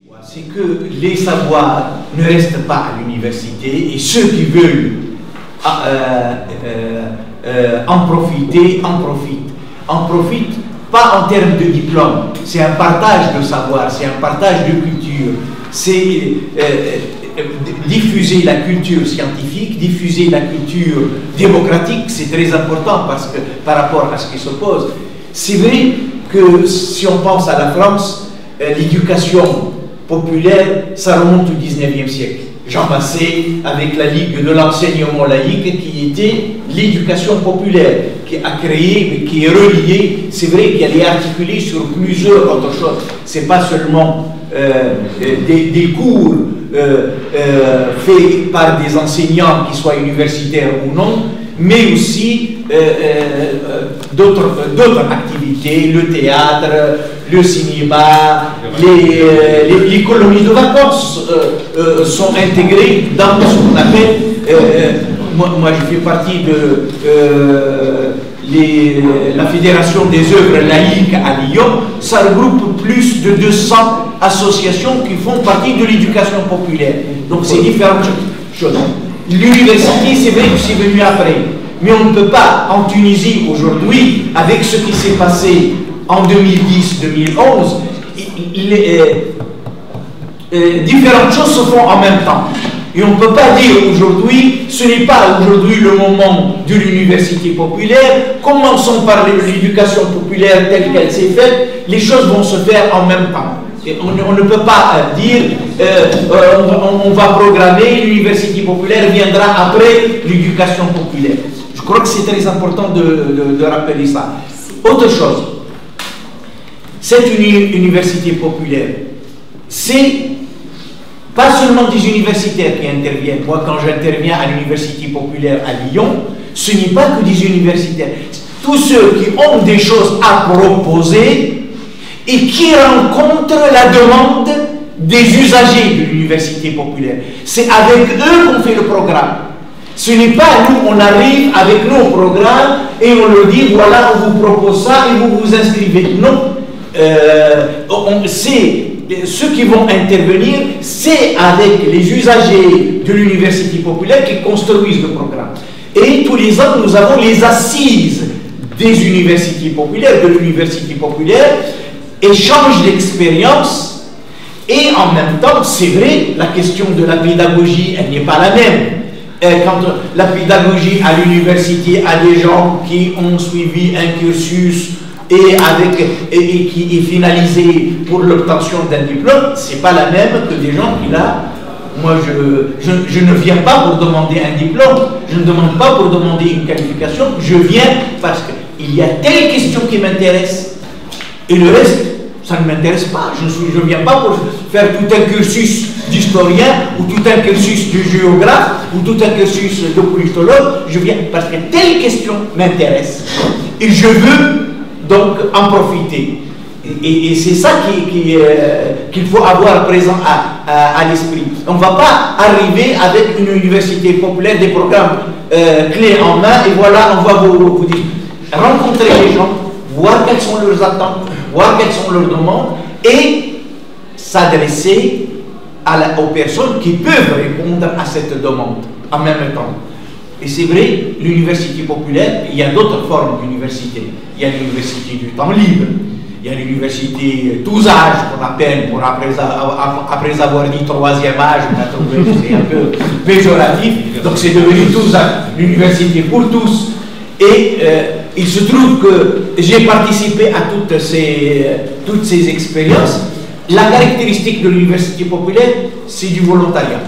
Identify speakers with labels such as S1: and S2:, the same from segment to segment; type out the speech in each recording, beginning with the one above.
S1: C'est que les savoirs ne restent pas à l'université et ceux qui veulent en profiter, en profitent. En profitent pas en termes de diplôme, c'est un partage de savoir, c'est un partage de culture, c'est diffuser la culture scientifique, diffuser la culture démocratique, c'est très important parce que par rapport à ce qui s'oppose. C'est vrai que si on pense à la France, l'éducation populaire, ça remonte au 19e siècle. Jean Massé, avec la Ligue de l'enseignement laïque, qui était l'éducation populaire, qui a créé, qui est reliée, c'est vrai qu'elle est articulée sur plusieurs autres choses. Ce n'est pas seulement des cours faits par des enseignants, qui soient universitaires ou non, mais aussi d'autres activités, le théâtre, le cinéma, les colonies de vacances sont intégrées dans ce qu'on appelle, moi je fais partie de la Fédération des œuvres laïques à Lyon, ça regroupe plus de 200 associations qui font partie de l'éducation populaire. Donc c'est différentes choses. L'université, c'est vrai que c'est venu après. Mais on ne peut pas, en Tunisie aujourd'hui, avec ce qui s'est passé en 2010-2011, différentes choses se font en même temps. Et on ne peut pas dire aujourd'hui, ce n'est pas aujourd'hui le moment de l'université populaire, commençons par l'éducation populaire telle qu'elle s'est faite, les choses vont se faire en même temps. Et on ne peut pas dire on va programmer, l'université populaire viendra après l'éducation populaire. Je crois que c'est très important de rappeler ça. Autre chose, cette université populaire, c'est pas seulement des universitaires qui interviennent. Moi, quand j'interviens à l'université populaire à Lyon, ce n'est pas que des universitaires. Tous ceux qui ont des choses à proposer et qui rencontrent la demande des usagers de l'université populaire. C'est avec eux qu'on fait le programme. Ce n'est pas nous, on arrive avec nos programmes et on leur dit, voilà, on vous propose ça et vous vous inscrivez. Non. Ceux qui vont intervenir, c'est avec les usagers de l'université populaire qui construisent le programme. Et tous les ans, nous avons les assises des universités populaires, de l'université populaire, échange d'expériences, et en même temps, c'est vrai, la question de la pédagogie, elle n'est pas la même. Quand la pédagogie à l'université a des gens qui ont suivi un cursus et qui est finalisé pour l'obtention d'un diplôme, c'est pas la même que des gens qui là, moi je ne viens pas pour demander un diplôme, je ne demande pas pour demander une qualification, je viens parce qu'il y a telle question qui m'intéresse et le reste, ça ne m'intéresse pas. Je ne viens pas pour faire tout un cursus d'historien ou tout un cursus de géographe ou tout un cursus de politologue, je viens parce que telle question m'intéresse et je veux donc en profiter. Et c'est ça qu'il faut avoir présent à l'esprit. On ne va pas arriver avec une université populaire, des programmes clés en main, et voilà, on va vous dire, rencontrer les gens, voir quelles sont leurs attentes, voir quelles sont leurs demandes, et s'adresser aux personnes qui peuvent répondre à cette demande en même temps. Et c'est vrai, l'université populaire, il y a d'autres formes d'université. Il y a l'université du temps libre, il y a l'université tous âges, qu'on appelle, après avoir dit troisième âge, on a trouvé que c'est un peu péjoratif, donc c'est devenu tous âges, l'université pour tous. Et il se trouve que j'ai participé à toutes ces expériences. La caractéristique de l'université populaire, c'est du volontariat.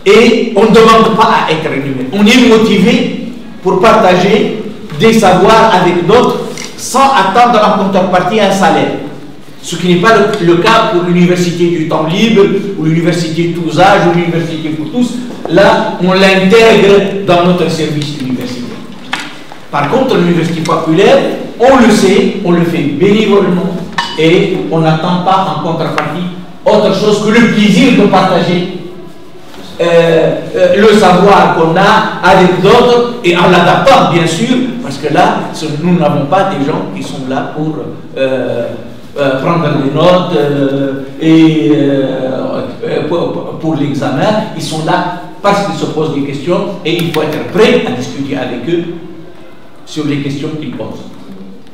S1: Et on ne demande pas à être rémunéré. On est motivé pour partager des savoirs avec d'autres sans attendre en contrepartie un salaire. Ce qui n'est pas le cas pour l'université du temps libre, ou l'université de tous âges, ou l'université pour tous. Là, on l'intègre dans notre service universitaire. Par contre, l'université populaire, on le sait, on le fait bénévolement et on n'attend pas en contrepartie autre chose que le plaisir de partager le savoir qu'on a avec d'autres et en l'adaptant bien sûr, parce que là nous n'avons pas des gens qui sont là pour prendre des notes pour l'examen. Ils sont là parce qu'ils se posent des questions et il faut être prêt à discuter avec eux sur les questions qu'ils posent.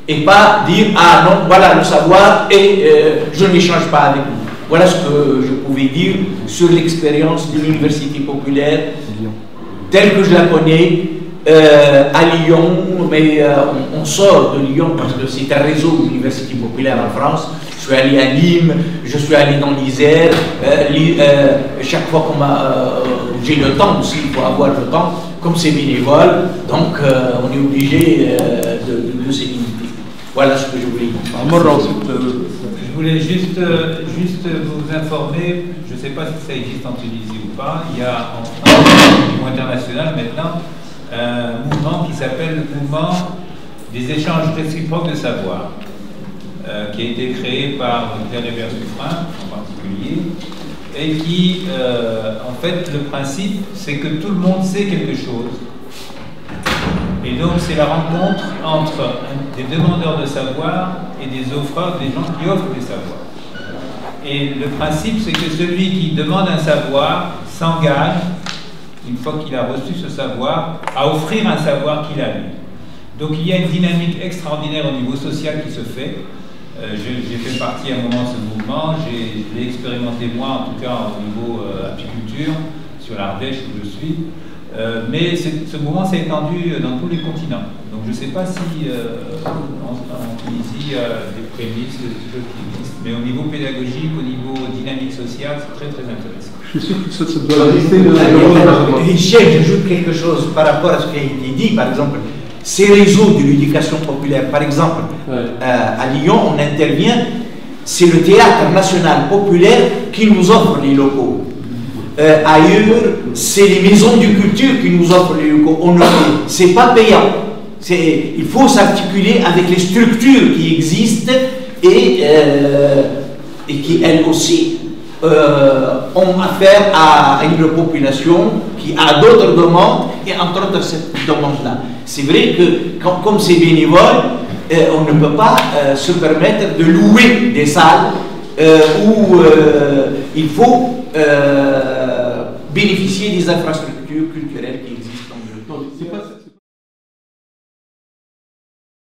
S1: Et pas dire « Ah non, voilà le savoir et je n'échange pas avec vous ». Voilà ce que je pouvais dire sur l'expérience de l'université populaire telle que je la connais à Lyon, mais on sort de Lyon parce que c'est un réseau d'universités populaires en France. Je suis allé à Nîmes, je suis allé dans l'Isère, chaque fois que j'ai le temps aussi, il faut avoir le temps, comme c'est bénévole, donc on est obligé de se limiter. Voilà ce que je voulais dire.
S2: Je voulais juste vous informer, je ne sais pas si ça existe en Tunisie ou pas, il y a en France, au niveau international maintenant, un mouvement qui s'appelle le mouvement des échanges réciproques de savoir, qui a été créé par Pierre Hébert Suffren en particulier, et qui, en fait, le principe, c'est que tout le monde sait quelque chose. Et donc, c'est la rencontre entre des demandeurs de savoir et des offreurs, des gens qui offrent des savoirs. Et le principe, c'est que celui qui demande un savoir s'engage, une fois qu'il a reçu ce savoir, à offrir un savoir qu'il a lu. Donc, il y a une dynamique extraordinaire au niveau social qui se fait. J'ai fait partie à un moment de ce mouvement, je l'ai expérimenté moi, en tout cas au niveau apiculture, sur l'Ardèche où je suis. Mais ce mouvement s'est étendu dans tous les continents. Donc je ne sais pas si en Tunisie, des prémices, des choses qui existent, mais au niveau pédagogique, au niveau dynamique sociale, c'est très très intéressant.
S3: Je suis sûr que ça doit rester.
S1: J'ajoute quelque chose par rapport à ce qui a été dit, par exemple, ces réseaux de l'éducation populaire, par exemple, à Lyon, on intervient, c'est le théâtre national populaire qui nous offre les locaux. Ailleurs, c'est les maisons de culture qui nous offrent les locaux. C'est pas payant. Il faut s'articuler avec les structures qui existent et qui, elles aussi, ont affaire à une population qui a d'autres demandes, et entre autres cette demande-là. C'est vrai que, comme c'est bénévole, on ne peut pas se permettre de louer des salles où il faut bénéficier des infrastructures culturelles.